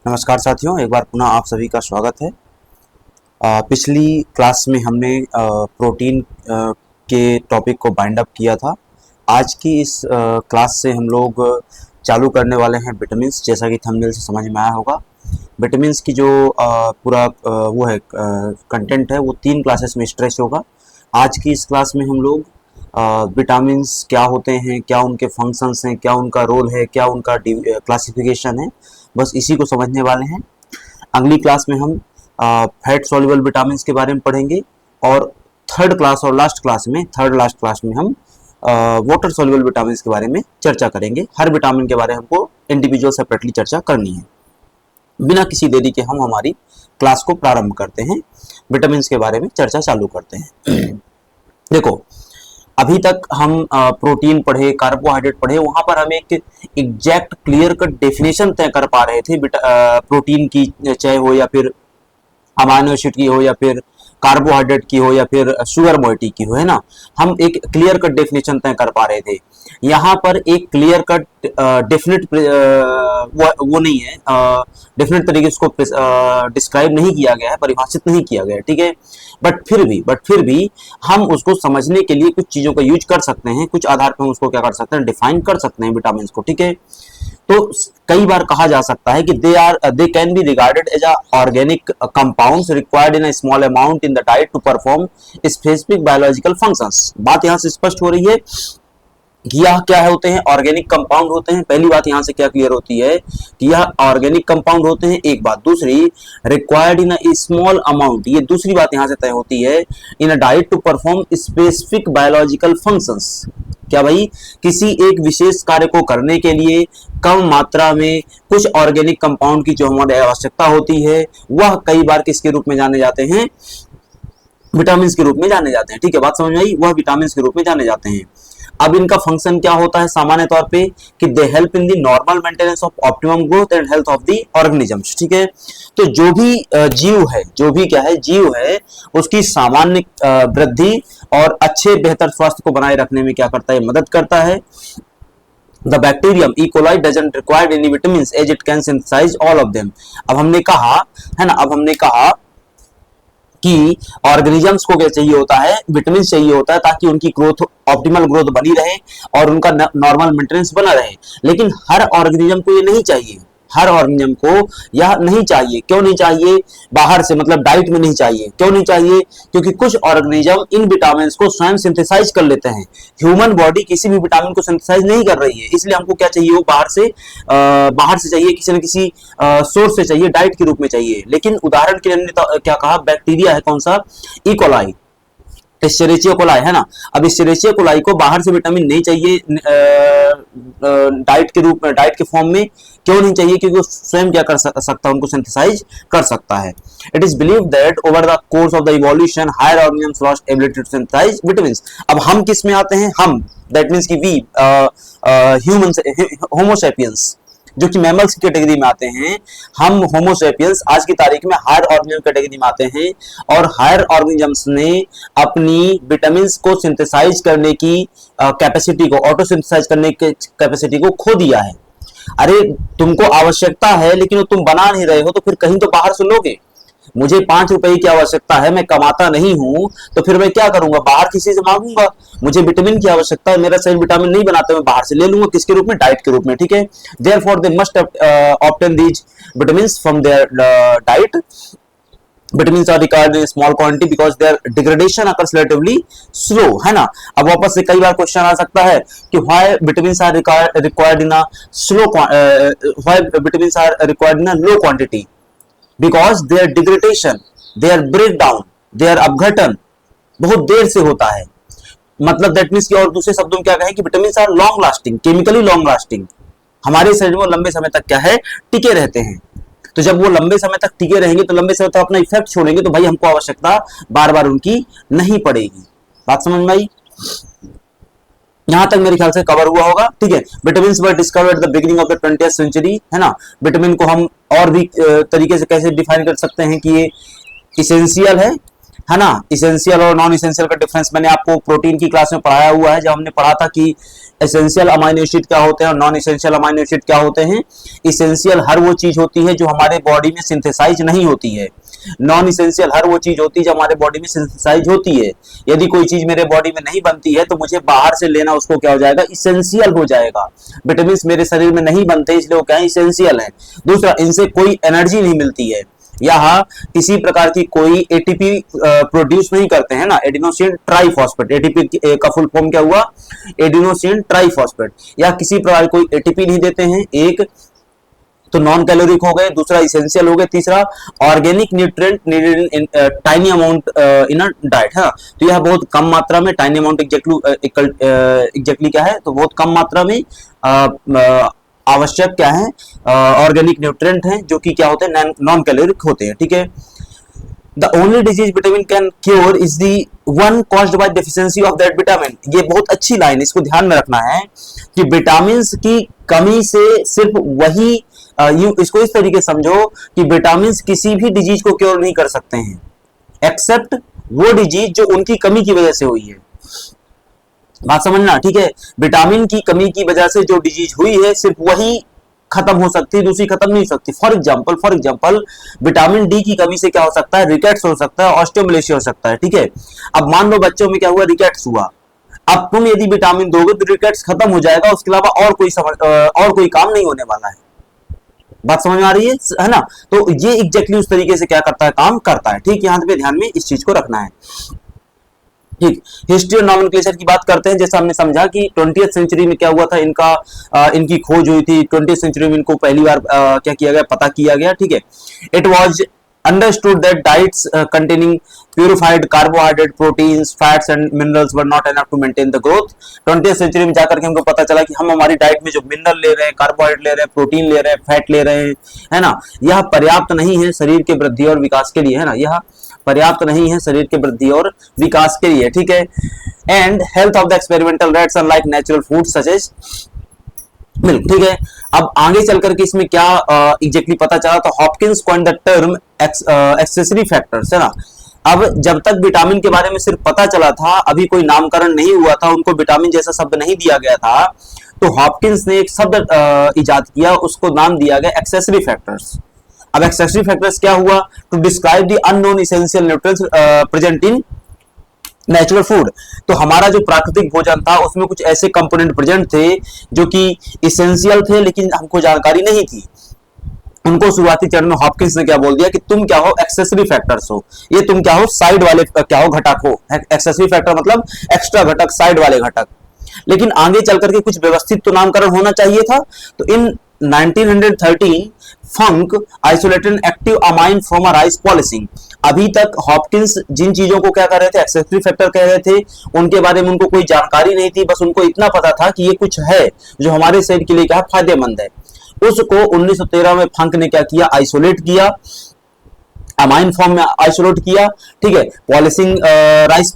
नमस्कार साथियों, एक बार पुनः आप सभी का स्वागत है। पिछली क्लास में हमने प्रोटीन के टॉपिक को बाइंड अप किया था। आज की इस क्लास से हम लोग चालू करने वाले हैं विटामिन्स। जैसा कि थंबनेल से समझ में आया होगा, विटामिन्स की जो पूरा वो है कंटेंट है वो 3 क्लासेस में स्ट्रेच होगा। आज की इस क्लास में हम लोग विटामिन्स क्या होते हैं, क्या उनके फंक्शंस हैं, क्या उनका रोल है, क्या उनका क्लासिफिकेशन है, बस इसी को समझने वाले हैं। अगली क्लास में हम फैट सॉल्युबल विटामिन्स के बारे में पढ़ेंगे और थर्ड लास्ट क्लास में हम वाटर सॉल्युबल विटामिन्स के बारे में चर्चा करेंगे। हर विटामिन के बारे में हमको इंडिविजुअल सेपरेटली चर्चा करनी है। बिना किसी देरी के हम हमारी क्लास को प्रारंभ करते हैं, विटामिन्स के बारे में चर्चा चालू करते हैं। देखो, अभी तक हम प्रोटीन पढ़े, कार्बोहाइड्रेट पढ़े, वहां पर हम एक एग्जैक्ट क्लियर कट डेफिनेशन तय कर पा रहे थे प्रोटीन की, चाहे हो या फिर अमाइनो एसिड की हो या फिर कार्बोहाइड्रेट की हो या फिर शुगर मोइटी की हो, है ना। हम एक क्लियर कट डेफिनेशन तय कर पा रहे थे। यहाँ पर एक क्लियर कट डेफिनेट वो नहीं है, डेफिनेट तरीके से उसको डिस्क्राइब नहीं किया गया है, परिभाषित नहीं किया गया है, ठीक है। बट फिर भी हम उसको समझने के लिए कुछ चीजों का यूज कर सकते हैं, कुछ आधार पर हम उसको क्या कर सकते हैं, डिफाइन कर सकते हैं विटामिन को, ठीक है। तो कई बार कहा जा सकता है कि they can be regarded as a organic compounds required in a small amount in the diet to perform specific biological functions. बात यहां से स्पष्ट हो रही है कि यह क्या होते हैं, ऑर्गेनिक कंपाउंड होते हैं। पहली बात यहां से क्या क्लियर होती है कि यह ऑर्गेनिक कंपाउंड होते हैं, एक बात। दूसरी, required in a small amount, ये दूसरी बात यहां से तय होती है, in a diet to perform specific biological functions. क्या भाई, किसी एक विशेष कार्य को करने के लिए कम मात्रा में कुछ ऑर्गेनिक कंपाउंड की जो हमारी आवश्यकता होती है, वह कई बार किसके रूप में जाने जाते हैं, विटामिन के रूप में जाने जाते हैं, ठीक है। बात समझ में आई, वह विटामिन के रूप में जाने जाते हैं। अब इनका फंक्शन क्या होता है सामान्य तौर पे, कि they help in the normal maintenance of optimum growth and health of the organisms, ठीक है। तो जो भी जीव है, जो भी क्या है, जीव है, उसकी सामान्य वृद्धि और अच्छे बेहतर स्वास्थ्य को बनाए रखने में क्या करता है, मदद करता है। The bacterium E. coli doesn't require any vitamins as it can synthesize all of them। अब हमने कहा, है ना, अब हमने कहा कि ऑर्गेनिजम्स को क्या चाहिए होता है, विटामिन चाहिए होता है, ताकि उनकी ग्रोथ, ऑप्टिमल ग्रोथ बनी रहे और उनका नॉर्मल मेंटेनेंस बना रहे। लेकिन हर ऑर्गेनिज्म को ये नहीं चाहिए, हर ऑर्गेनिज्म को यह नहीं चाहिए। क्यों नहीं चाहिए? बाहर से, मतलब डाइट में नहीं चाहिए। क्यों नहीं चाहिए? क्योंकि कुछ ऑर्गेनिज्म इन विटामिन को स्वयं सिंथेसाइज कर लेते हैं। ह्यूमन बॉडी किसी भी विटामिन को सिंथेसाइज नहीं कर रही है, इसलिए हमको क्या चाहिए, वो बाहर से चाहिए, किसी न किसी सोर्स से चाहिए, डाइट के रूप में चाहिए। लेकिन उदाहरण के लिए हमने क्या कहा, बैक्टीरिया है, कौन सा, ई कोलाई, एस्चेरिचिया कोलाई, है ना। अब एस्चेरिचिया कोलाई को बाहर से विटामिन नहीं चाहिए डाइट के रूप में, डाइट के फॉर्म में। क्यों नहीं चाहिए? क्योंकि वो स्वयं क्या कर सकता है, उनको सिंथेसाइज कर सकता है। It is believe that over the course of the evolution higher organisms lost ability to synthesise vitamins. अब हम किस में आते हैं, हम, दैट मींस कि वी ह्यूमंस, होमो सैपियंस, जो कि मैमल्स की कैटेगरी में आते हैं। हम होमो सैपियंस आज की तारीख में हायर ऑर्गेनिज्म कैटेगरी में आते हैं, और हायर ऑर्गेनिजम्स ने अपनी विटामिन्स को सिंथेसाइज करने की कैपेसिटी को, ऑटो सिंथेसाइज करने की कैपेसिटी को खो दिया है। अरे, तुमको आवश्यकता है लेकिन वो तुम बना नहीं रहे हो, तो फिर कहीं तो बाहर से लोगे। मुझे 5 रुपए की आवश्यकता है, मैं कमाता नहीं हूं, तो फिर मैं क्या करूंगा, बाहर किसी से मांगूंगा। मुझे विटामिन की आवश्यकता है, मेरा शरीर विटामिन नहीं बनाता, मैं बाहर से ले लूंगा, किसके रूप में, डाइट के रूप में, ठीक है। Therefore they must obtain these vitamins from their diet. Vitamins are required in small quantity because their degradation occurs relatively slow, है ना। अब वापस से कई बार क्वेश्चन आ सकता है कि why vitamins are required in a slow, why vitamins are required in a low quantity, because their degradation, their breakdown, their अपघटन बहुत देर से होता है। मतलब दैट मीन्स कि, और दूसरे शब्दों में क्या कहें कि vitamins are long lasting, chemically long lasting, हमारे शरीर में लंबे समय तक क्या है, टिके रहते हैं। तो जब वो लंबे समय तक टिके रहेंगे, तो लंबे समय तक अपना इफेक्ट छोड़ेंगे, तो भाई हमको आवश्यकता बार बार उनकी नहीं पड़ेगी। बात समझ में आई? यहां तक मेरे ख्याल से कवर हुआ होगा, ठीक है। Vitamin were discovered at the beginning of the 20th century, है ना। विटामिन को हम और भी तरीके से कैसे डिफाइन कर सकते हैं कि ये इसेंशियल है है ना। इसेंशियल और नॉन इसेंशियल का डिफरेंस मैंने आपको प्रोटीन की क्लास में पढ़ाया हुआ है, जब हमने पढ़ा था कि एसेंशियल अमाइनो एसिड क्या होते हैं और नॉन इसेंशियल अमाइनो एसिड क्या होते हैं। इसेंशियल हर वो चीज होती है जो हमारे बॉडी में सिंथेसाइज नहीं होती है, नॉन इसेंशियल हर वो चीज होती है जो हमारे बॉडी में सिंथेसाइज होती है। यदि कोई चीज मेरे बॉडी में नहीं बनती है तो मुझे बाहर से लेना उसको क्या हो जाएगा, इसेंशियल हो जाएगा। विटामिन मेरे शरीर में नहीं बनते इसलिए वो क्या है, इसेंशियल है। दूसरा, इनसे कोई एनर्जी नहीं मिलती है, या किसी प्रकार की कोई एटीपी प्रोड्यूस नहीं करते हैं ना, एडिनोसिन ट्राइफॉस्फेट, एटीपी का फुल फॉर्म क्या हुआ, एडिनोसिन ट्राइफॉस्फेट, या किसी प्रकार कोई एटीपी नहीं देते हैं। एक तो नॉन कैलोरिक हो गए, दूसरा इसेंशियल हो गए, तीसरा organic nutrient needed in tiny amount in a diet है। तो यह बहुत कम मात्रा में, टाइनी अमाउंट एग्जैक्टली क्या है, तो बहुत कम मात्रा में आवश्यक क्या है, ऑर्गेनिक न्यूट्रिएंट हैं जो कि क्या होते हैं, नॉन कैलोरिक होते हैं। ठीक है। The only disease vitamin can cure is the one caused by deficiency of that vitamin। ये बहुत अच्छी लाइन, इसको ध्यान में रखना है कि विटामिन की कमी से सिर्फ वही, इसको इस तरीके समझो कि विटामिन किसी भी डिजीज को क्योर नहीं कर सकते हैं एक्सेप्ट वो डिजीज जो उनकी कमी की वजह से हुई है। बात समझना, ठीक है। विटामिन की कमी की वजह से जो डिजीज हुई है सिर्फ वही खत्म हो सकती है, दूसरी खत्म नहीं हो सकती। फॉर एग्जांपल विटामिन डी की कमी से क्या हो सकता है, रिकेट्स हो सकता है, ऑस्टियोमलेशिया हो सकता है। ठीक है। अब मान लो बच्चों में क्या हुआ, रिकेट्स हुआ। अब तुम यदि विटामिन दोगे तो रिकेट्स खत्म हो जाएगा, उसके अलावा और कोई काम नहीं होने वाला है। बात समझ में आ रही है ना। तो ये एग्जैक्टली उस तरीके से क्या करता है, काम करता है। ठीक, यहां पे ध्यान में इस चीज को रखना है। ठीक, हिस्ट्री और नॉमेनक्लेचर की बात करते हैं। जैसा हमने समझा कि 20th सेंचुरी में क्या हुआ था, इनकी खोज हुई थी। 20th सेंचुरी में इनको पहली बार क्या किया गया, पता किया गया। ठीक है। It was understood that diets containing purified carbohydrate, proteins, fats and minerals were not enough to maintain the growth। 20th century में जाकर के हमको पता चला कि हम हमारी डाइट में जो मिनरल ले रहे हैं, कार्बोहाइड्रेट ले रहे हैं, प्रोटीन ले रहे हैं, फैट ले रहे हैं, है ना, यह पर्याप्त नहीं है शरीर के वृद्धि और विकास के लिए, है ना, यह पर्याप्त नहीं है शरीर के वृद्धि और विकास के लिए। ठीक है। And health of the experimental rats unlike natural food such as milk. ठीक है। अब आगे चल करके इसमें क्या एग्जैक्टली पता चला, तो Hopkins coined the term accessory factors, है ना। अब जब तक विटामिन के बारे में सिर्फ पता चला था, अभी कोई नामकरण नहीं हुआ था, उनको विटामिन जैसा शब्द नहीं दिया गया था, तो हॉपकिंस ने एक शब्द इजाद किया, उसको नाम दिया गया एक्सेसरी फैक्टर्स। अब एक्सेसरी फैक्टर्स क्या हुआ, to describe the unknown essential nutrients present in natural food. तो हमारा जो प्राकृतिक भोजन था उसमें कुछ ऐसे कंपोनेंट प्रेजेंट थे जो कि इसेंशियल थे लेकिन हमको जानकारी नहीं थी। उनको शुरुआती चरण में हॉपकिंस ने क्या बोल दिया कि तुम क्या हो, एक्सेसरी फैक्टर्स हो, ये तुम क्या हो, साइड वाले क्या हो, घटक हो। एक्सेसरी फैक्टर मतलब एक्स्ट्रा घटक, साइड वाले घटक। लेकिन आगे चल करके कुछ व्यवस्थित तो नामकरण होना चाहिए था। तो in 1913 Funk isolated active amine from a rice polishing. अभी तक हॉपकिंस जिन चीजों को क्या कर रहे थे, एक्सेसरी फैक्टर कह रहे थे, उनके बारे में उनको कोई जानकारी नहीं थी। बस उनको इतना पता था कि ये कुछ है जो हमारे शरीर के लिए क्या फायदेमंद है। उसको 1913 में फंक ने क्या किया, आइसोलेट किया, अमाइन फॉर्म में आइसोलेट किया। ठीक है। पॉलिशिंग राइस,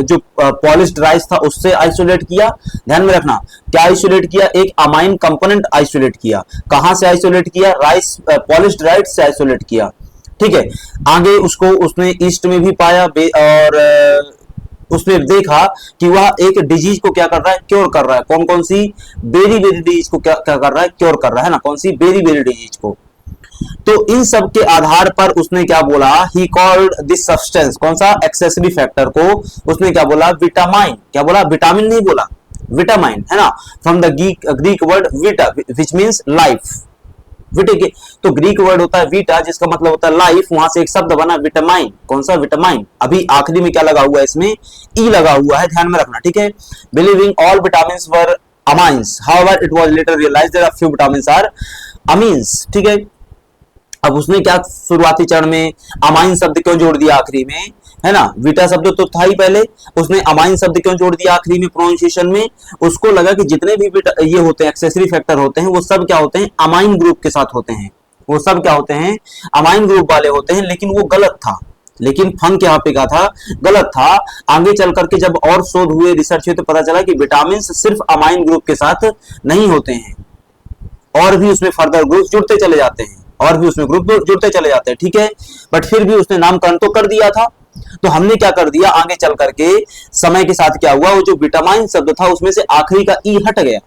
जो पॉलिश्ड राइस था उससे आइसोलेट किया। ध्यान में रखना क्या आइसोलेट किया, एक अमाइन कंपोनेंट आइसोलेट किया। कहां से आइसोलेट किया, राइस, पॉलिश्ड राइस से आइसोलेट किया। ठीक है। आगे उसको उसने ईस्ट में भी पाया और उसने देखा कि वह एक डिजीज को क्या कर रहा है, क्योर कर रहा है। कौन कौन सी, बेरी बेरी डिजीज को क्या कर रहा है, क्योर कर रहा है ना, कौन सी, बेरी बेरी डिजीज को। तो इन सब के आधार पर उसने क्या बोला, ही कॉल्ड दिस सब्सटेंस, कौन सा, एक्सेसरी फैक्टर को उसने क्या बोला, विटामाइन। क्या बोला, विटामिन नहीं बोला, विटामाइन, है ना, from the Greek word Vita which means life. तो ग्रीक वर्ड होता है वीटा जिसका मतलब होता है लाइफ, वहां से एक शब्द बना विटामाइन। कौन सा, विटामाइन। अभी आखिरी में क्या लगा हुआ है, इसमें ई लगा हुआ है, ध्यान में रखना। ठीक है। Believing all vitamins were amines, however it was later realised that a few vitamins are amines. ठीक है। अब उसने क्या शुरुआती चरण में अमाइन शब्द क्यों जोड़ दिया आखिरी में, है ना, वीटा शब्द तो था ही पहले, उसने अमाइन शब्द क्यों जोड़ दिया आखिरी में प्रोनाउंसिएशन में। उसको लगा कि जितने भी ये होते हैं एक्सेसरी फैक्टर होते हैं वो सब क्या होते हैं, अमाइन ग्रुप के साथ होते हैं, वो सब क्या होते हैं, अमाइन ग्रुप वाले होते हैं। लेकिन वो गलत था, लेकिन फंक यहाँ पे क्या था, गलत था। आगे चल करके जब और शोध हुए, रिसर्च हुए, तो पता चला कि विटामिन सिर्फ अमाइन ग्रुप के साथ नहीं होते हैं, और भी उसमें फर्दर ग्रुप जुड़ते चले जाते हैं, और भी उसमें ग्रुप जुड़ते चले जाते हैं। ठीक है। बट फिर भी उसने नामकरण तो कर दिया था, तो हमने क्या कर दिया, आगे चल करके समय के साथ क्या हुआ, वो जो विटामिन शब्द था उसमें से आखिरी का ई हट गया,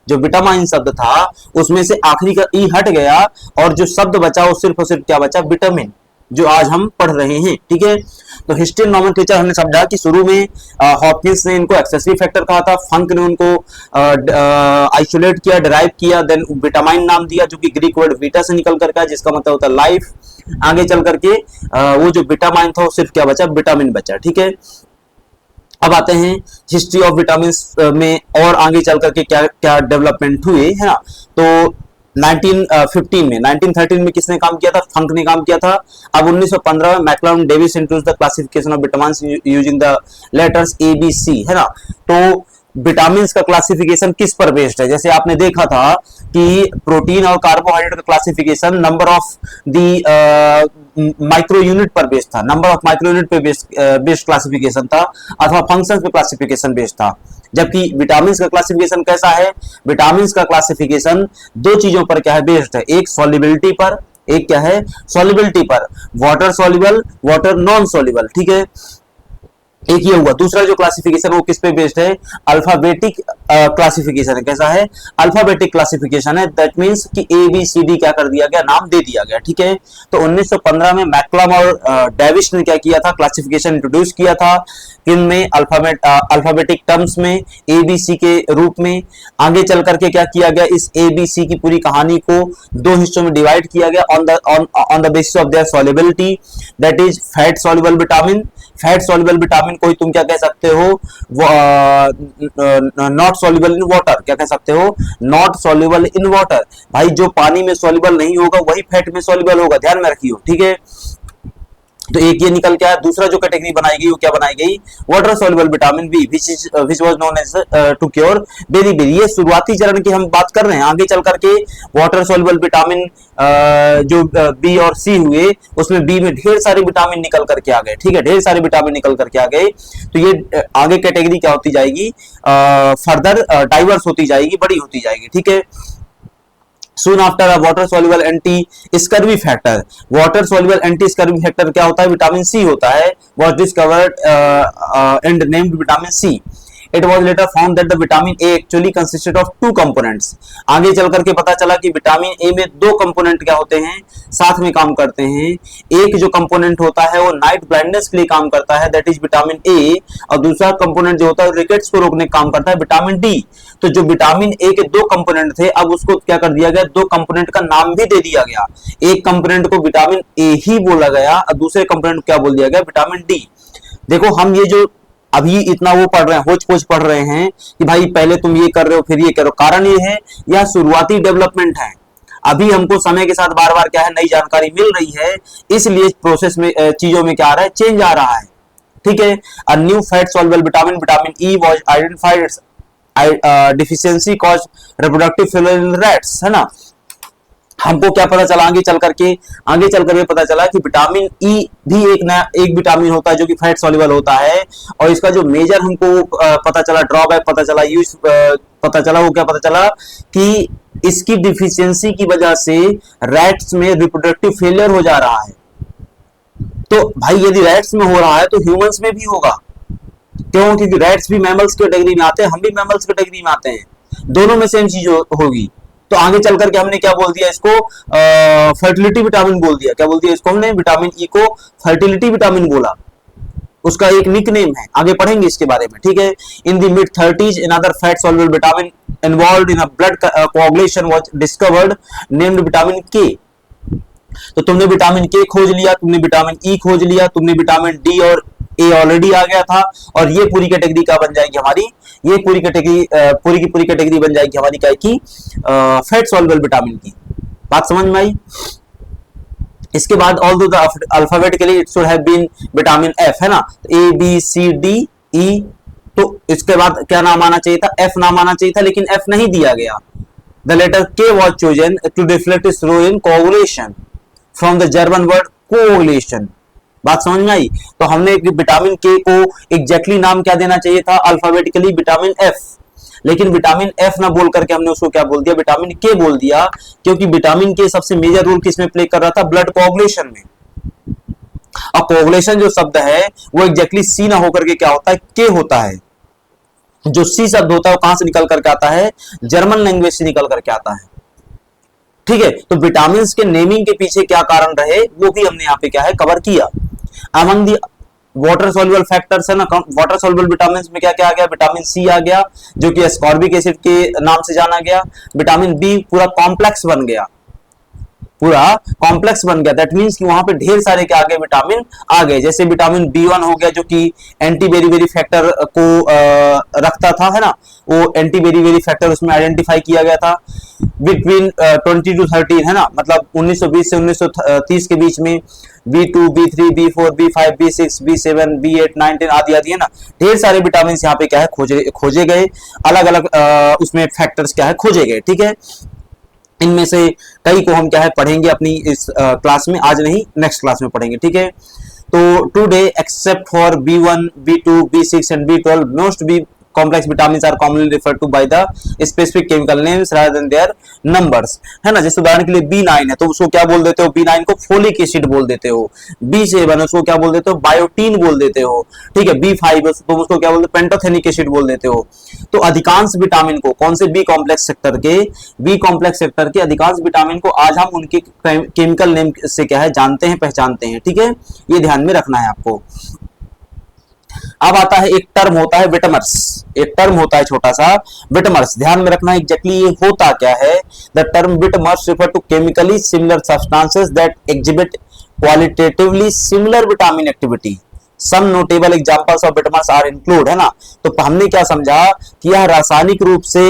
जो विटामिन शब्द था उसमें से आखिरी का ई हट गया और जो शब्द बचा वो सिर्फ और सिर्फ क्या बचा, विटामिन, जो आज हम पढ़ रहे हैं। ठीक है, तो हिस्ट्री एंड नोमेनक्लेचर हमने समझा कि शुरू में हॉपकिंस ने इनको एक्सेसिव फैक्टर कहा था, फंक ने उनको आइसोलेट किया, डिराइव किया, देन विटामिन नाम दिया जो कि ग्रीक वर्ड वीटा से निकल करके जिसका मतलब होता है लाइफ। आगे चल करके वो जो विटामिन था वो सिर्फ क्या बचा, विटामिन बचा। ठीक है, अब आते हैं हिस्ट्री ऑफ विटामिन में और आगे चल करके क्या क्या डेवलपमेंट हुए, है ना। तो 1913 में किसने काम किया था, फंक ने काम किया था। अब 1915 में McCollum Davis introduce the classification of vitamins using the letters A B C, है ना। तो विटामिन का क्लासिफिकेशन किस पर बेस्ड है, जैसे आपने देखा था कि प्रोटीन और कार्बोहाइड्रेट का classification number of the micro unit पर बेस्ड था, नंबर ऑफ माइक्रो यूनिट पे बेस्ड क्लासिफिकेशन था, अथवा फंक्शन पे क्लासिफिकेशन बेस्ड था। जबकि विटामिन का क्लासिफिकेशन कैसा है, विटामिन का क्लासिफिकेशन दो चीजों पर क्या है, बेस्ड है, एक सॉल्युबिलिटी पर, एक क्या है, सॉल्युबिलिटी पर, water soluble, water non soluble. ठीक है, एक ये हुआ। दूसरा जो क्लासिफिकेशन वो किस पे बेस्ड है, अल्फाबेटिक क्लासिफिकेशन है। कैसा है, अल्फाबेटिक क्लासिफिकेशन है, दैट मींस कि ए बी सी डी क्या कर दिया गया, नाम दे दिया गया। ठीक है, तो 1915 में मैकलम और डेविस ने क्या किया था, क्लासिफिकेशन इंट्रोड्यूस किया था, किनमें, अल्फाबेटिक टर्म्स में, ए बी सी के रूप में। आगे चल करके क्या किया गया, इस ए बी सी की पूरी कहानी को दो हिस्सों में डिवाइड किया गया on the basis of their solubility, that is fat soluble vitamin. Fat soluble vitamin को तुम क्या कह सकते हो, नॉट सॉल्युबल इन वाटर, क्या कह सकते हो, नॉट सॉल्युबल इन वाटर। भाई जो पानी में सॉल्युबल नहीं होगा वही फैट में सॉल्युबल होगा, ध्यान में रखियो। ठीक है, तो एक ये निकल के आया। दूसरा जो कैटेगरी बनाई गई वो क्या बनाई गई, water soluble vitamin B, which was known as to cure beri. ये शुरुआती चरण की हम बात कर रहे हैं, आगे चल करके वाटर सॉल्युबल विटामिन जो बी और सी हुए, उसमें बी में ढेर सारे विटामिन निकल करके आ गए। ठीक है, ढेर सारे विटामिन निकल करके आ गए। तो ये आगे कैटेगरी क्या होती जाएगी, फर्दर डाइवर्स होती जाएगी, बड़ी होती जाएगी। ठीक है, Soon after a water soluble anti scurvy factor, water soluble anti scurvy factor क्या होता है, विटामिन सी होता है, was discovered and named vitamin C. It was later found that the vitamin A actually consisted of two components. आगे चल करके पता चला कि विटामिन ए में दो कंपोनेंट क्या होते हैं, साथ में काम करते हैं। एक जो कंपोनेंट होता है वो नाइट ब्लाइंडनेस के लिए काम करता है, दैट इज विटामिन ए, और दूसरा कंपोनेंट जो होता है रिकेट्स को रोकने का काम करता है, विटामिन डी। तो जो विटामिन ए के दो कंपोनेंट थे, अब उसको क्या कर दिया गया, दो कंपोनेंट का नाम भी दे दिया गया। एक कंपोनेंट को विटामिन ए ही बोला गया और दूसरे कंपोनेंट को क्या बोल दिया गया, विटामिन डी। देखो हम ये जो अभी इतना वो पढ़ रहे हैं, होच पोच पढ़ रहे हैं कि भाई पहले तुम ये कर रहे हो फिर ये करो, कारण ये है यह शुरुआती डेवलपमेंट है। अभी हमको समय के साथ बार बार क्या है, नई जानकारी मिल रही है, इसलिए प्रोसेस में चीजों में क्या आ रहा है, चेंज आ रहा है। ठीक है, a new fat soluble vitamin vitamin E was identified deficiency cause reproductive failure in rats, है ना। हमको क्या पता चला आगे चल करके पता चला कि विटामिन ई भी एक विटामिन होता है जो कि फैट सॉल्युबल होता है, और इसका जो मेजर हमको पता चला, ड्रॉबैक पता चला, यूज पता चला, वो क्या पता चला कि इसकी डिफिशियंसी की वजह से रैट्स में रिप्रोडक्टिव फेलियर हो जा रहा है। तो भाई यदि रैट्स में हो रहा है तो ह्यूमंस में भी होगा, क्यों, क्योंकि रैट्स भी मैमल्स कैटेगरी में आते हैं, हम भी मैमल्स कैटेगरी में आते हैं, दोनों में सेम चीज होगी। तो आगे चल करके हमने क्या बोल दिया इसको, फर्टिलिटी विटामिन बोल दिया। क्या बोल दिया इसको हमने, विटामिन ई को फर्टिलिटी विटामिन बोला, उसका एक निक नेम है, आगे पढ़ेंगे इसके बारे में। ठीक है, in the mid 30s another fat soluble vitamin involved in a blood coagulation was discovered named vitamin के। तो तुमने विटामिन के खोज लिया, तुमने विटामिन ई खोज लिया, तुमने विटामिन डी और ए ऑलरेडी आ गया था, और ये पूरी कैटेगरी क्या बन जाएगी हमारी, ये पूरी कैटेगरी पूरी की पूरी कैटेगरी बन जाएगी हमारी क्या की, फैट सॉल्युबल विटामिन की। बात समझ में आई। इसके बाद although the alphabetically it should have been vitamin F, है ना, ए बी सी डी ई, तो इसके बाद क्या नाम आना चाहिए था, एफ नाम आना चाहिए था, लेकिन एफ नहीं दिया गया। The letter K was chosen to reflect its role in coagulation from the German word coagulation. बात समझ में आई। तो हमने विटामिन के को एग्जैक्टली नाम क्या देना चाहिए था, अल्फाबेटिकली विटामिन एफ, लेकिन विटामिन एफ ना बोल करके हमने उसको क्या बोल दिया, विटामिन के बोल दिया, क्योंकि विटामिन के सबसे मेजर रोल किसमें प्ले कर रहा था, ब्लड कोगुलेशन में। अब कोगुलेशन जो शब्द है वो एग्जैक्टली सी ना होकर के क्या होता है, के होता है। जो सी शब्द होता है वो कहां से निकल करके आता है, जर्मन लैंग्वेज से निकल करके आता है। ठीक है, तो विटामिन के नेमिंग के पीछे क्या कारण रहे वो भी हमने यहाँ पे क्या है कवर किया। Among the water soluble factors है ना, वाटर सोल्युबल विटामिन में क्या क्या आ गया, विटामिन सी आ गया जो कि एस्कॉर्बिक एसिड के नाम से जाना गया। विटामिन बी पूरा कॉम्प्लेक्स बन गया, पूरा कॉम्प्लेक्स बन गया। दैट मींस कि वहां पे ढेर सारे क्या आ गए, विटामिन आ गए। जैसे विटामिन बी1 हो गया जो कि एंटी बेरीबेरी फैक्टर को रखता था, है ना, वो एंटी बेरीबेरी फैक्टर उसमें आइडेंटिफाई किया गया था। बिटवीन 20 to 13 है ना, मतलब 1920 से 1930 के बीच में B2, B3, B4, B5, B6, B7, B8, 9, 10 आदि आदि है ना, ढेर सारे विटामिन यहाँ पे क्या है खोजे गए, अलग अलग उसमें फैक्टर्स क्या है खोजे गए। ठीक है, इनमें से कई को हम क्या है पढ़ेंगे अपनी इस क्लास में, आज नहीं नेक्स्ट क्लास में पढ़ेंगे। ठीक है, तो today except for B1, B2, B6 and B12 most B complex vitamins are commonly referred to by the specific chemical names rather than their numbers, है ना। जैसे उदाहरण के लिए B9 है तो उसको क्या बोल देते हो, B9 को फोलिक एसिड बोल देते हो। B7 उसको क्या बोल देते हो, बायोटीन बोल देते हो। ठीक है, B5 तो उसको क्या बोलते हो, पेंटोथेनिक एसिड बोल देते हो। तो अधिकांश विटामिन को कौन से बी कॉम्प्लेक्स सेक्टर के अधिकांश विटामिन को आज हम उनके केमिकल नेम से क्या है जानते हैं, पहचानते हैं। ठीक है, ये ध्यान में रखना है आपको। अब आता है एक टर्म होता है विटामर्स, एक टर्म होता है छोटा सा विटामर्स, ध्यान में रखना एग्जैक्टली ये होता क्या है। The term vitamers refer to chemically similar substances that exhibit qualitatively similar vitamin activity. Some notable examples of vitamins are include, है ना। तो हमने क्या समझा कि यह रासायनिक रूप से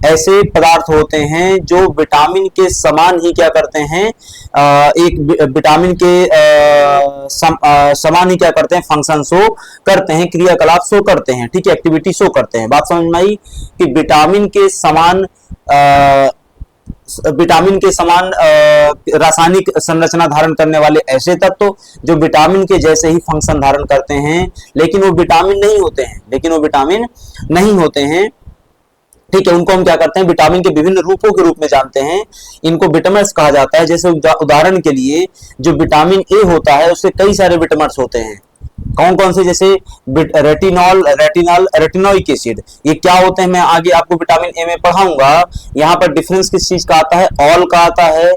ऐसे पदार्थ होते हैं जो विटामिन के समान ही क्या करते हैं, एक विटामिन के समान ही क्या करते हैं, फंक्शन शो करते हैं, क्रियाकलाप शो करते हैं। ठीक है, एक्टिविटी शो करते हैं। बात समझ में आई कि विटामिन के समान रासायनिक संरचना धारण करने वाले ऐसे तत्व जो विटामिन के जैसे ही फंक्शन धारण करते हैं लेकिन वो विटामिन नहीं होते हैं। ठीक है, उनको हम क्या करते हैं, विटामिन के विभिन्न रूपों के रूप में जानते हैं, इनको विटामिन्स कहा जाता है। जैसे उदाहरण के लिए जो विटामिन ए होता है उससे कई सारे विटामिन्स होते हैं। कौन कौन से, जैसे रेटिनोइक एसिड, ये क्या होते हैं मैं आगे आपको विटामिन ए में पढ़ाऊंगा। यहाँ पर डिफरेंस किस चीज का आता है, ऑल का आता है,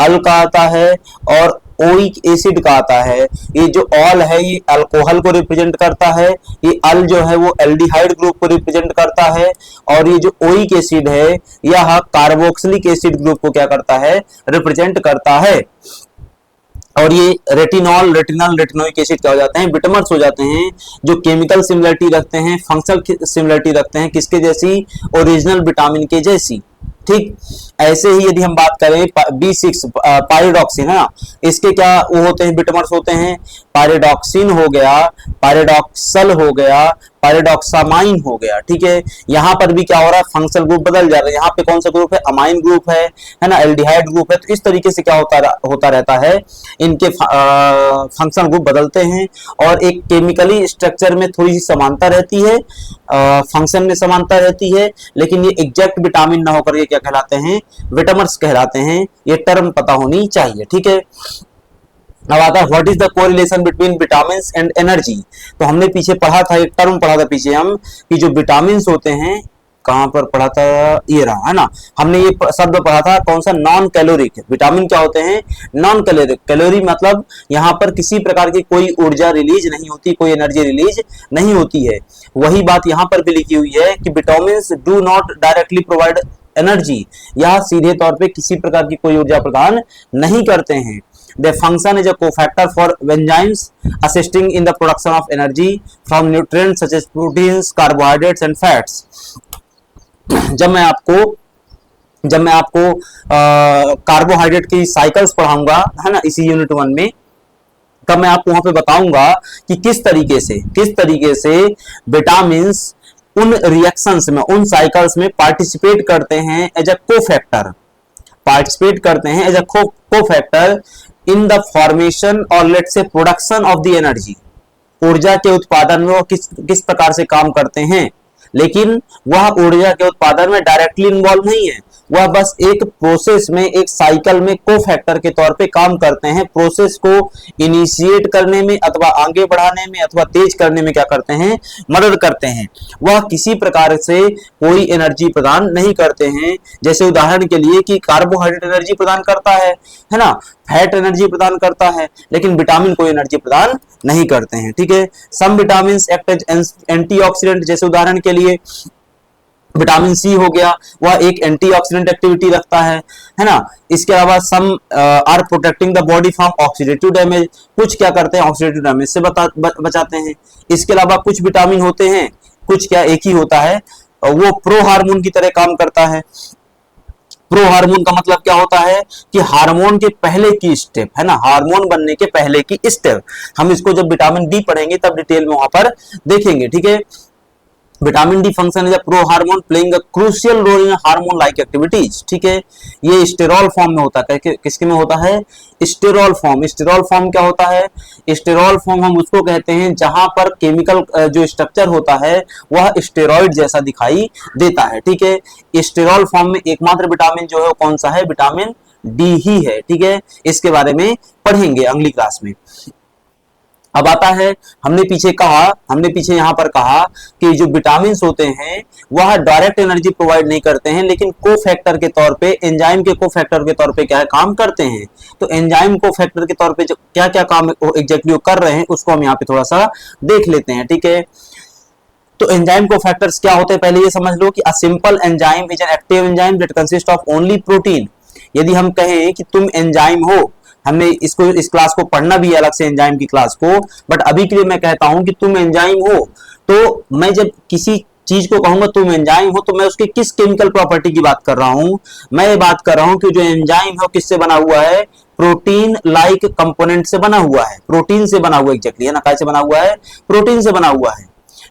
अल का आता है और ओइक एसिड का आता है। ये जो ऑल है ये अल्कोहल को रिप्रेजेंट करता है, ये अल जो है वो एल्डिहाइड ग्रुप को रिप्रेजेंट करता है और ये जो ओइक एसिड है यह कार्बोक्सिलिक एसिड ग्रुप को क्या करता है, रिप्रेजेंट करता है। और ये रेटिनोइक एसिड क्या हो जाते हैं, विटामिन्स हो जाते हैं जो केमिकल सिमिलरिटी रखते हैं, फंक्शनल सिमिलरिटी रखते हैं, किसके जैसी, ओरिजिनल विटामिन के जैसी। ठीक, ऐसे ही यदि हम बात करें B6 पायरिडॉक्सिन है ना, इसके क्या वो होते हैं, विटामिन्स होते हैं। पायरिडॉक्सिन हो गया, पायरिडॉक्सल हो गया, पायरिडॉक्सामाइन हो गया। ठीक है, यहाँ पर भी क्या हो रहा है, फंक्शनल ग्रुप बदल जा रहा है। यहाँ पे कौन सा ग्रुप है, अमाइन ग्रुप है ना, एल्डिहाइड ग्रुप है। तो इस तरीके से क्या होता रहता है, इनके फंक्शनल ग्रुप बदलते हैं और एक केमिकली स्ट्रक्चर में थोड़ी सी समानता रहती है, फंक्शन में समानता रहती है, लेकिन ये एग्जैक्ट विटामिन ना होकर ये क्या कहलाते हैं, विटामिन्स कहलाते हैं। ये टर्म पता होनी चाहिए। ठीक है, अब आता है what is the correlation between vitamins and energy. तो हमने पीछे पढ़ा था, एक टर्म पढ़ा था पीछे हम कि जो विटामिन्स होते हैं, कहां पर पढ़ा था, ये रहा है ना, हमने ये शब्द पढ़ा था कौन सा, नॉन कैलोरिक। विटामिन क्या होते हैं, नॉन कैलोरिक। कैलोरी मतलब यहाँ पर किसी प्रकार की कोई ऊर्जा रिलीज नहीं होती, कोई एनर्जी रिलीज नहीं होती है। वही बात यहाँ पर भी लिखी हुई है कि vitamins do not directly provide energy, यह सीधे तौर पे किसी प्रकार की कोई ऊर्जा प्रदान नहीं करते हैं। They function as a cofactor for enzymes assisting in the production of energy from nutrients such as proteins, carbohydrates and fats. जब मैं आपको कार्बोहाइड्रेट की साइकिल्स पढ़ाऊंगा, है ना, इसी यूनिट 1 में, तब मैं आपको वहां पे बताऊंगा कि किस तरीके से विटामिन्स उन रिएक्शंस में, उन साइकिल्स में पार्टिसिपेट करते हैं as a cofactor in the formation और लेट से प्रोडक्शन ऑफ द एनर्जी। ऊर्जा के उत्पादन में वो किस प्रकार से काम करते हैं, लेकिन वह ऊर्जा के उत्पादन में डायरेक्टली इन्वॉल्व नहीं है, वह बस एक प्रोसेस में, एक साइकिल में कोफैक्टर के तौर पे काम करते हैं। प्रोसेस को इनिशिएट करने में अथवा आगे बढ़ाने में अथवा तेज करने में क्या करते हैं, मदद करते हैं। वह किसी प्रकार से कोई एनर्जी प्रदान नहीं करते हैं। जैसे उदाहरण के लिए कि कार्बोहाइड्रेट एनर्जी प्रदान करता है ना, फैट एनर्जी प्रदान करता है, लेकिन विटामिन कोई एनर्जी प्रदान नहीं करते हैं। ठीक है, सम विटामिन एक्ट एज एंटीऑक्सीडेंट, जैसे उदाहरण के लिए विटामिन सी हो गया, वह एक एंटीऑक्सीडेंट एक्टिविटी रखता है ना। इसके अलावा some are protecting the body from oxidative damage, कुछ क्या करते हैं, ऑक्सीडेटिव डैमेज से बचाते हैं। इसके अलावा कुछ विटामिन होते हैं, कुछ क्या एक ही होता है, वो प्रो हार्मोन की तरह काम करता है। प्रो हार्मोन का मतलब क्या होता है कि हार्मोन के पहले की स्टेप, है ना, हार्मोन बनने के पहले की स्टेप। हम इसको जब विटामिन डी पढ़ेंगे तब डिटेल में वहां पर देखेंगे। ठीक है, vitamin D function is a pro hormone playing a crucial role in hormone like activities. ठीक है, ये स्टेरॉल फॉर्म में होता है। किसके में होता है, स्टेरॉल फॉर्म। स्टेरॉल फॉर्म क्या होता है, स्टेरॉल फॉर्म हम उसको कहते हैं जहां पर केमिकल जो स्ट्रक्चर होता है वह स्टेरॉइड जैसा दिखाई देता है। ठीक है, स्टेरॉल फॉर्म में एकमात्र विटामिन जो है वो कौन सा है, विटामिन डी ही है। ठीक है, इसके बारे में पढ़ेंगे अगली क्लास में। अब आता है, हमने पीछे यहाँ पर कहा कि जो विटामिन होते हैं वह डायरेक्ट एनर्जी प्रोवाइड नहीं करते हैं, लेकिन कोफैक्टर के तौर पे, एंजाइम के कोफैक्टर के तौर पे क्या है, काम करते हैं। तो एंजाइम कोफैक्टर के तौर पे क्या क्या काम एग्जैक्टली कर रहे हैं उसको हम यहाँ पे थोड़ा सा देख लेते हैं। ठीक है, तो एंजाइम कोफैक्टर्स क्या होते हैं, पहले ये समझ लो कि a simple enzyme is an active enzyme that consist of only protein. यदि हम कहें कि तुम एंजाइम हो, हमने इस क्लास को पढ़ना भी है अलग से, एंजाइम की क्लास को, बट अभी के लिए मैं कहता हूं कि तुम एंजाइम हो, तो मैं जब किसी चीज को कहूंगा तुम एंजाइम हो, तो मैं उसके किस केमिकल प्रॉपर्टी की बात कर रहा हूं, मैं ये बात कर रहा हूं कि जो एंजाइम है किससे बना हुआ है, प्रोटीन लाइक कंपोनेंट से बना हुआ है, प्रोटीन से बना हुआ एग्जैक्टली, है ना, कैसे बना हुआ है, प्रोटीन से बना हुआ है।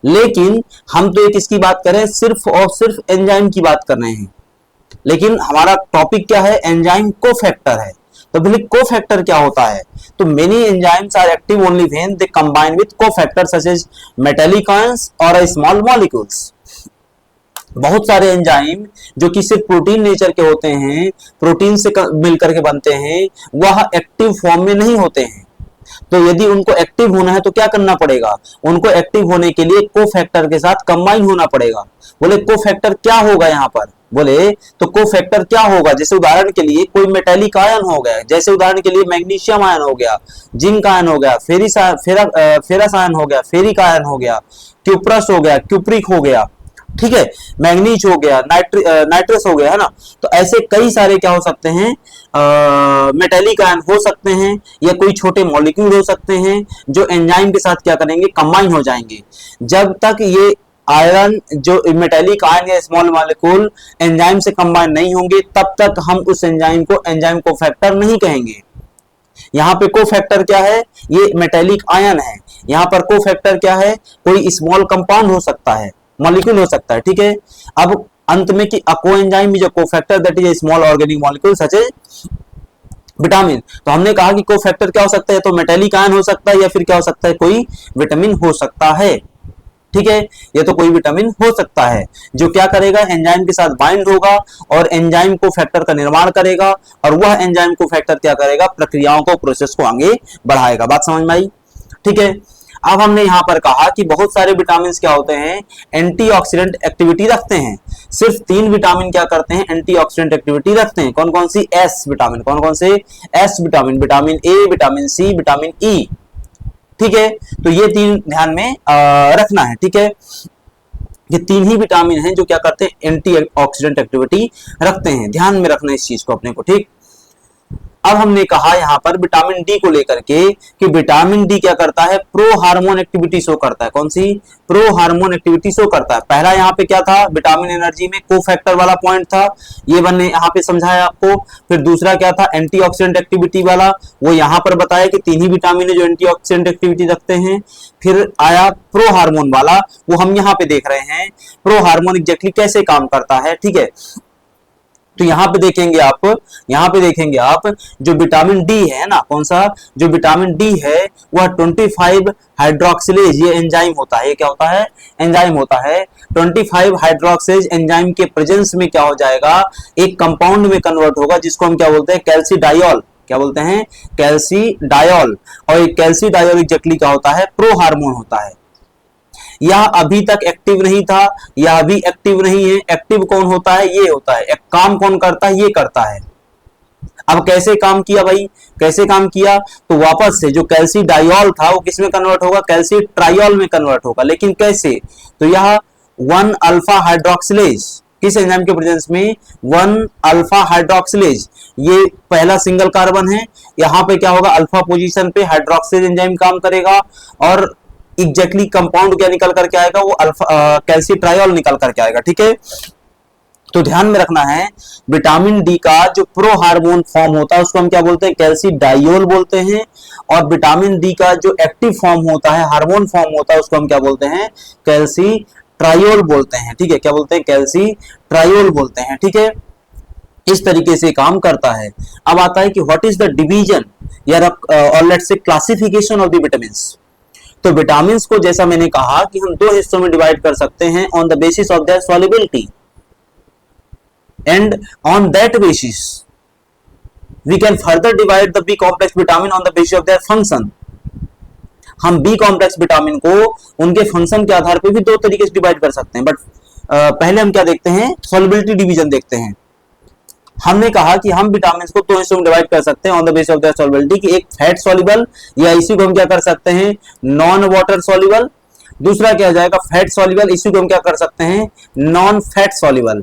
लेकिन हम तो एक इसकी बात करें, सिर्फ और सिर्फ एंजाइम की बात कर रहे हैं, लेकिन हमारा टॉपिक क्या है, एंजाइम कोफैक्टर है। तो बोले कोफैक्टर क्या होता है, तो many enzymes are active only when they combine with cofactor such as metallic ions और स्मॉल मॉलिक्यूल्स। बहुत सारे एंजाइम जो कि सिर्फ प्रोटीन नेचर के होते हैं, प्रोटीन से मिलकर के बनते हैं, वह एक्टिव फॉर्म में नहीं होते हैं। तो यदि उनको एक्टिव होना है तो क्या करना पड़ेगा, उनको एक्टिव होने के लिए कोफैक्टर के साथ कंबाइन होना पड़ेगा। बोले कोफैक्टर क्या होगा यहाँ पर, बोले तो कोफैक्टर क्या होगा, जैसे उदाहरण के लिए कोई मेटालिक आयन हो गया, जैसे उदाहरण के लिए मैग्नीशियम आयन हो गया, जिंक आयन हो गया, फेरस आयन हो गया, फेरिक आयन हो गया, क्यूप्रस हो गया, क्यूप्रिक हो गया, ठीक है, मैग्नीज हो गया, नाइट्रस हो गया, है ना। तो ऐसे कई सारे क्या हो सकते हैं, मेटालिक आयन हो सकते हैं, या कोई छोटे मॉलिक्यूल हो सकते हैं जो एंजाइम के साथ क्या करेंगे, कंबाइन हो जाएंगे। जब तक ये आयरन, जो मेटालिक आयन या स्मॉल मॉलिक्यूल एंजाइम से कंबाइन नहीं होंगे, तब तक हम उस एंजाइम को एंजाइम कोफैक्टर नहीं कहेंगे। यहाँ पे कोफैक्टर क्या है, ये मेटालिक आयन है। यहाँ पर कोफैक्टर क्या है, कोई स्मॉल कंपाउंड हो सकता है, मॉलिक्यूल हो सकता है। ठीक है, अब अंत में कि a coenzyme is a cofactor that is a small organic molecule such as vitamin. तो हमने कहा कि कोफैक्टर क्या हो सकता है, तो मेटालिक आयन हो सकता है, या फिर क्या हो सकता है, कोई विटामिन हो सकता है। ठीक है, ये तो कोई विटामिन हो सकता है जो क्या करेगा, एंजाइम के साथ बाइंड होगा और एंजाइम को फैक्टर का निर्माण करेगा, और वह एंजाइम को फैक्टर क्या करेगा, प्रक्रियाओं को, प्रोसेस को आगे बढ़ाएगा। बात समझ में आई। ठीक है, अब हमने यहां पर कहा कि बहुत सारे विटामिन क्या होते हैं, एंटीऑक्सीडेंट एक्टिविटी रखते हैं। सिर्फ 3 विटामिन क्या करते हैं, एंटीऑक्सीडेंट एक्टिविटी रखते हैं। कौन कौन सी, एस विटामिन। कौन कौन से, एस vitamin, vitamin A, vitamin C, vitamin E. ठीक है, तो ये 3 ध्यान में रखना है। ठीक है, ये 3 ही विटामिन हैं जो क्या करते हैं, एंटीऑक्सीडेंट एक्टिविटी रखते हैं। ध्यान में रखना इस चीज को अपने को। ठीक, अब हमने कहा यहां पर विटामिन डी को लेकर के कि विटामिन डी क्या करता है, प्रो हार्मोन एक्टिविटी शो करता है। कौन सी, प्रो हार्मोन एक्टिविटी शो करता है। पहला यहाँ पे क्या था, विटामिन एनर्जी में कोफैक्टर वाला पॉइंट था, ये मैंने यहाँ पे समझाया आपको। फिर दूसरा क्या था, एंटीऑक्सीडेंट एक्टिविटी वाला, वो यहाँ पर बताया कि 3 ही विटामिन है जो एंटीऑक्सीडेंट एक्टिविटी रखते हैं। फिर आया प्रो हार्मोन वाला, वो हम यहाँ पे देख रहे हैं प्रो हार्मोन एग्जैक्टली कैसे काम करता है। ठीक है, तो यहाँ पे देखेंगे आप जो विटामिन डी है ना, कौन सा, जो विटामिन डी है वह 25 हाइड्रोक्सिलेज, ये एंजाइम होता है। ये क्या होता है, एंजाइम होता है। 25 हाइड्रोक्सेज एंजाइम के प्रेजेंस में क्या हो जाएगा, एक कंपाउंड में कन्वर्ट होगा जिसको हम क्या बोलते हैं, कैल्सीडायोल। क्या बोलते हैं, कैल्सीडायोल। और ये कैल्सीडायोल एग्जैक्टली क्या होता है, प्रो हार्मोन होता है। यह अभी तक एक्टिव नहीं था, यह अभी एक्टिव नहीं है। एक्टिव कौन होता है, ये होता है। एक काम कौन करता है, ये करता है। अब कैसे काम किया भाई, कैसे काम किया, तो वापस से जो कैल्सीडायोल था वो किस में कन्वर्ट होगा, कैल्सीट्रायोल में कन्वर्ट होगा। लेकिन कैसे, तो यह 1 अल्फा हाइड्रोक्सिलेज, किस एंजाइम के प्रेजेंस में, 1 अल्फा हाइड्रोक्सिलेज, ये पहला सिंगल कार्बन है, यहां पे क्या होगा, अल्फा पोजीशन पे हाइड्रोक्सिलेज एंजाइम काम करेगा और एग्जैक्टली कंपाउंड क्या निकल करके आएगा, वो अल्फा कैल्सीट्रायोल निकल करके आएगा। ठीक है, तो ध्यान में रखना है, विटामिन डी का जो प्रो हार्मोन फॉर्म होता है उसको हम क्या बोलते हैं, कैल्सीडायोल बोलते हैं। और विटामिन डी का जो एक्टिव फॉर्म होता है, हार्मोन फॉर्म होता है, उसको हम क्या बोलते हैं, कैल्सीट्रायोल बोलते हैं। ठीक है, क्या बोलते हैं, कैल्सीट्रायोल बोलते हैं। ठीक है, इस तरीके से काम करता है। अब आता है कि व्हाट इज द डिवीजन या और let's say classification of the vitamins. तो विटामिन को जैसा मैंने कहा कि हम दो हिस्सों में डिवाइड कर सकते हैं, on the basis of their solubility, and on that basis we can further divide the B complex vitamin on the basis of their function। हम B complex विटामिन को उनके फंक्शन के आधार पे भी दो तरीके से डिवाइड कर सकते हैं। बट पहले हम क्या देखते हैं, सॉल्युबिलिटी डिवीजन देखते हैं। हमने कहा कि हम विटामिन को दो हिस्सों में डिवाइड कर सकते हैं on the basis of their solubility, कि एक फैट सॉल्युबल या इसी को हम क्या कर सकते हैं, नॉन वाटर सॉल्युबल। दूसरा क्या हो जाएगा, फैट सॉल्युबल, इसी को हम क्या कर सकते हैं, नॉन फैट सॉल्युबल।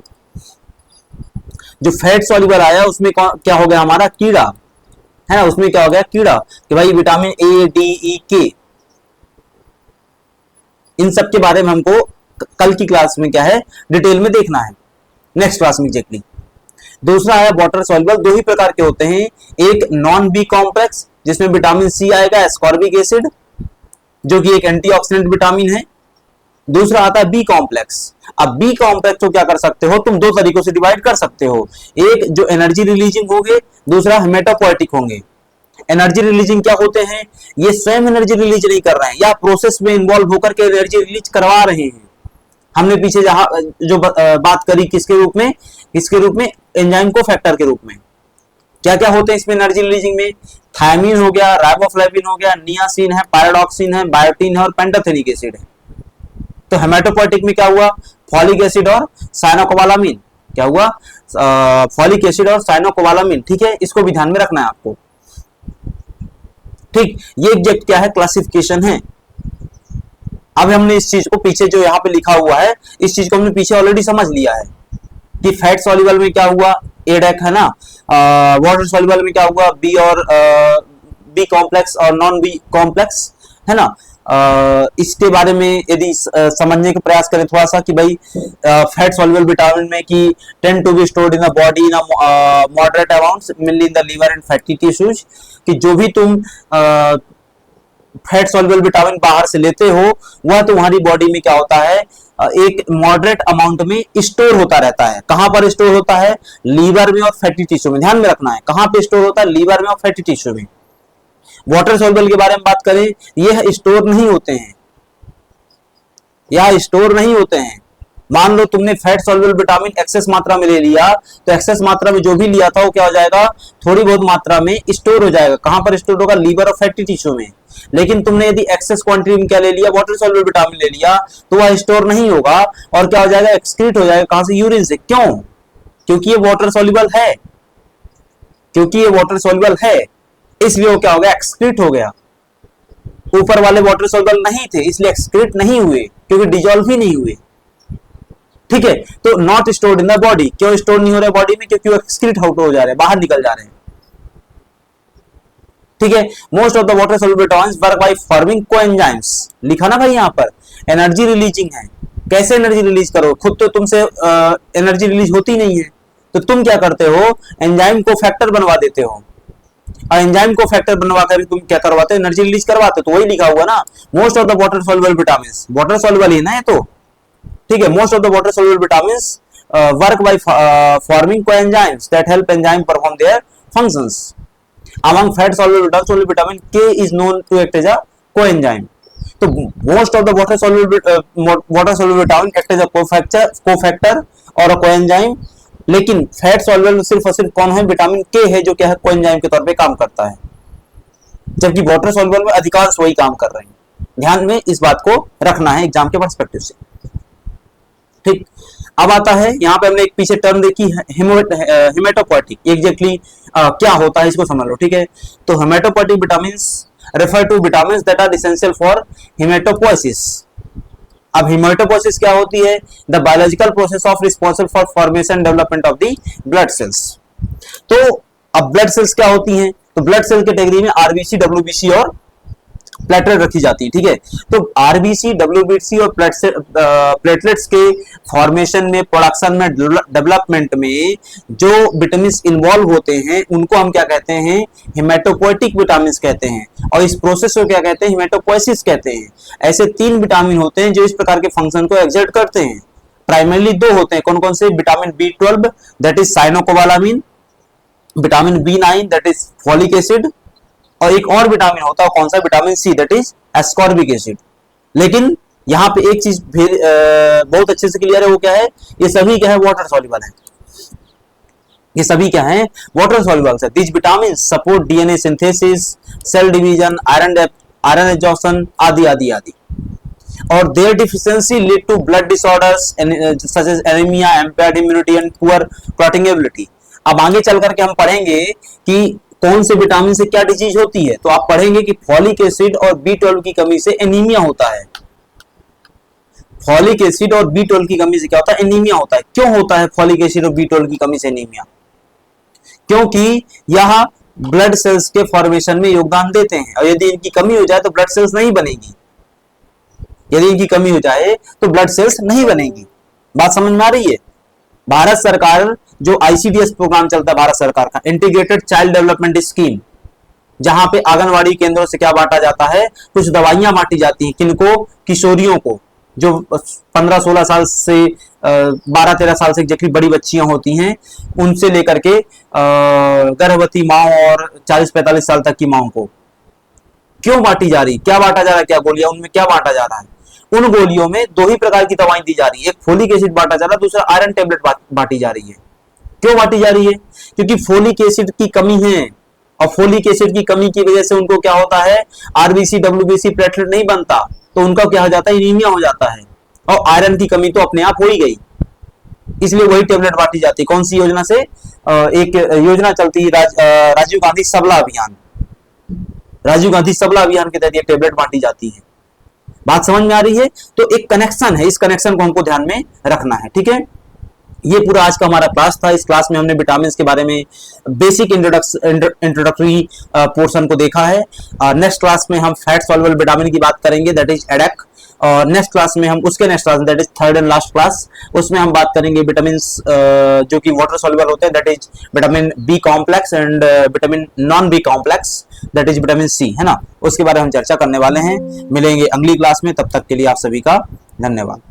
जो फैट सॉल्युबल आया उसमें क्या हो गया, हमारा कीड़ा है ना, उसमें क्या हो गया, कीड़ा, कि भाई विटामिन ए डी ई के, इन सब के बारे में हमको कल की क्लास में क्या है, डिटेल में देखना है, नेक्स्ट क्लास में एग्जैक्टली। दूसरा है वाटर सॉल्युबल, दो ही प्रकार के होते हैं, एक नॉन बी कॉम्प्लेक्स जिसमें विटामिन सी आएगा, एस्कॉर्बिक एसिड, जो कि एक एंटीऑक्सीडेंट विटामिन है। दूसरा आता है बी कॉम्प्लेक्स। अब बी कॉम्प्लेक्स को क्या कर सकते हो, तुम दो तरीकों से डिवाइड कर सकते हो, एक जो एनर्जी रिलीजिंग होंगे, दूसरा हेमेटोपोएटिक होंगे। एनर्जी रिलीजिंग क्या होते हैं, ये स्वयं एनर्जी रिलीज नहीं कर रहे हैं या प्रोसेस में इन्वॉल्व होकर के एनर्जी रिलीज करवा रहे हैं। हमने पीछे जहां जो बात करी किसके रूप में, किसके रूप में, एंजाइम को फैक्टर के रूप में। क्या क्या होते हैं इसमें एनर्जी रिलीजिंग में, थायमिन हो गया, राइबोफ्लेविन हो गया, नियासिन है, पायरोडॉक्सिन है, बायोटिन है और पेंटाथेनिक एसिड है। तो हेमेटोपोएटिक में क्या हुआ, फॉलिक एसिड और साइनोकोबालामिन, क्या हुआ, फॉलिक एसिड और साइनोकोबालामिन। ठीक है, इसको भी ध्यान में रखना है आपको। ठीक, ये एग्जैक्ट क्या है, क्लासिफिकेशन है। अब हमने इस चीज को पीछे जो यहाँ पे लिखा हुआ है, इस चीज को हमने पीछे ऑलरेडी समझ लिया है कि फैट सॉल्युबल में क्या हुआ, एडेक है ना, वाटर सॉल्युबल में क्या हुआ, बी और बी कॉम्प्लेक्स और नॉन बी कॉम्प्लेक्स है ना। इसके बारे में यदि समझने का प्रयास करें थोड़ा सा कि भाई फैट सॉल्युबल विटामिन में कि tend to be stored in the body in moderate amounts mainly in the liver and fatty tissues, कि जो भी तुम फैट सॉल्युबल विटामिन बाहर से लेते हो वह तुम्हारी बॉडी में क्या होता है, एक मॉडरेट अमाउंट में स्टोर होता रहता है। कहां पर स्टोर होता है, लीवर में और फैटी टिश्यू में। ध्यान में रखना है कहां पे स्टोर होता है, लीवर में और फैटी टिश्यू में। वाटर सॉल्युबल के बारे में बात करें, यह स्टोर नहीं होते हैं, यह स्टोर नहीं होते हैं। मान लो तुमने फैट सॉल्युबल विटामिन एक्सेस मात्रा में ले लिया, तो एक्सेस मात्रा में जो भी लिया था वो क्या हो जाएगा, थोड़ी बहुत मात्रा में स्टोर हो जाएगा। कहां पर स्टोर होगा, लीवर और फैटी टिश्यू में। लेकिन तुमने यदि एक्सेस क्वांटिटी में क्या ले लिया, वाटर सॉल्युबल विटामिन ले लिया, तो वह स्टोर नहीं होगा और क्या हो जाएगा, एक्सक्रीट हो जाएगा। कहां से, यूरिन से। क्यों, क्योंकि ये वाटर सॉल्युबल है, क्योंकि ये वाटर सॉल्युबल है, इसलिए वो क्या हो गया, एक्सक्रीट हो गया। ऊपर वाले वाटर सॉल्युबल नहीं थे इसलिए एक्सक्रीट नहीं हुए, क्योंकि डिजॉल्व ही नहीं हुए। ठीक है, तो not stored in the body. क्यों स्टोर नहीं हो रहे बॉडी में, क्योंकि वो एक्सक्रीट आउट हो जा रहे हैं, बाहर निकल जा रहे हैं। ठीक है, most of the water soluble vitamins work by forming coenzymes. लिखा ना भाई यहाँ पर, एनर्जी रिलीजिंग है। कैसे एनर्जी रिलीज करो, खुद तो तुमसे एनर्जी रिलीज होती नहीं है, तो तुम क्या करते हो, एंजाइम को फैक्टर बनवा देते हो, और एंजाइम को फैक्टर बनवा कर तुम क्या करवाते हो, एनर्जी रिलीज करवाते हो। तो वही लिखा हुआ ना, most of the water soluble vitamins, water soluble ही ना है तो। ठीक है, most of the water soluble vitamins work by forming coenzymes that help enzyme perform their functions. Among fat soluble vitamin K is known to act as a coenzyme। तो most of the water soluble vitamin act as a cofactor और a coenzyme, लेकिन fat soluble सिर्फ और सिर्फ कौन है, vitamin के है, जो क्या है कोएंजाइम के तौर पे काम करता है, जबकि वाटर सॉल्युबल में अधिकांश वही काम कर रहे हैं। ध्यान में इस बात को रखना है एग्जाम के पर्सपेक्टिव से। ठीक, अब आता है यहाँ पे हमने एक पीछे टर्म देखी है हेमेटोपोएटिक, एग्जैक्टली क्या होता है इसको समझ लो। ठीक है, तो haematopoietic vitamins refer to vitamins that are essential for haematopoiesis. अब हेमेटोपोइसिस क्या होती है, the biological process of responsible for formation development of the blood cells. तो अब ब्लड सेल्स क्या होती हैं, तो ब्लड सेल कैटेगरी में आरबीसी, डब्ल्यूबीसी और प्लेटलेट रखी जाती है। ठीक है, तो आरबीसी, डब्ल्यूबीसी और प्लेटलेट्स के फॉर्मेशन में, प्रोडक्शन में, डेवलपमेंट में जो विटामिन इन्वॉल्व होते हैं उनको हम क्या कहते हैं, हेमेटोपोएटिक विटामिन कहते हैं, और इस प्रोसेस को क्या कहते हैं, हेमेटोपोइसिस कहते हैं। ऐसे 3 विटामिन होते हैं जो इस प्रकार के फंक्शन को एक्सर्ट करते हैं। प्राइमरली 2 होते हैं, कौन कौन से, vitamin B12 that is cyanocobalamin, vitamin B9 that is folic acid, और एक और विटामिन होता है, कौन सा, vitamin see that is ascorbic acid. लेकिन यहाँ पे एक चीज बहुत अच्छे से क्लियर है, वो क्या है, ये सभी क्या है, वाटर सॉल्युबल है। ये सभी क्या है, वाटर सॉल्युबल है। This vitamin support DNA synthesis, cell division, iron absorption आदि आदि आदि। और their deficiency lead to blood disorders such as anaemia, impaired immunity and poor clotting ability. अब आगे चल करके हम पढ़ेंगे कि कौन से विटामिन से क्या डिजीज होती है, तो आप पढ़ेंगे कि फॉलिक एसिड और B12 की कमी से एनीमिया होता है। फॉलिक एसिड और B12 की कमी से क्या होता है, एनीमिया होता है। क्यों होता है फॉलिक एसिड और B12 की कमी से एनीमिया, क्योंकि यह ब्लड सेल्स के फॉर्मेशन में योगदान देते हैं, और यदि इनकी कमी हो जाए तो ब्लड सेल्स नहीं बनेगी। यदि इनकी कमी हो जाए तो ब्लड सेल्स नहीं बनेगी। बात समझ में आ रही है। भारत सरकार जो ICDS प्रोग्राम चलता है भारत सरकार का, इंटीग्रेटेड चाइल्ड डेवलपमेंट स्कीम, जहां पे आंगनवाड़ी केंद्रों से क्या बांटा जाता है, कुछ दवाइयां बांटी जाती हैं, किनको, किशोरियों को, जो 15-16 साल से 12-13 साल से जितनी बड़ी बच्चियां होती हैं, उनसे लेकर के गर्भवती माओ और 40-45 साल तक की माओ को। क्यों बांटी जा रही, क्या बांटा जा रहा है, क्या गोलियां, उनमें क्या बांटा जा रहा है, उन गोलियों में 2 ही प्रकार की दवाएं दी जा रही है, एक फोलिक एसिड बांटा जा रहा है, दूसरा आयरन टेबलेट बांटी जा रही है। क्यों बांटी जा रही है, क्योंकि फोलिक एसिड की कमी है, और फोलिक एसिड की कमी की वजह से उनको क्या होता है, आरबीसी, डब्ल्यूबीसी, प्लेटलेट नहीं बनता, तो उनका क्या हो जाता है, एनीमिया हो जाता है, और आयरन की कमी तो अपने आप हो ही गई, इसलिए वही टेबलेट बांटी जाती है। कौन सी योजना से, एक योजना चलती है राजीव गांधी सबला अभियान, राजीव गांधी सबला अभियान के तहत ये टेबलेट बांटी जाती है। बात समझ में आ रही है। तो एक कनेक्शन है, इस कनेक्शन को हमको ध्यान में रखना है। ठीक है, ये पूरा आज का हमारा क्लास था। इस क्लास में हमने विटामिन के बारे में बेसिक इंट्रोडक्टरी पोर्शन को देखा है। नेक्स्ट क्लास में हम फैट सॉल्युबल विटामिन की बात करेंगे, दैट इज एडेक। और नेक्स्ट क्लास में हम उसके next class that is third and last class, उसमें हम बात करेंगे विटामिन जो कि वाटर सॉल्युबल होते हैं, that is vitamin B complex and vitamin non B complex, that is vitamin C, है ना। उसके बारे में हम चर्चा करने वाले हैं। मिलेंगे अगली क्लास में, तब तक के लिए आप सभी का धन्यवाद।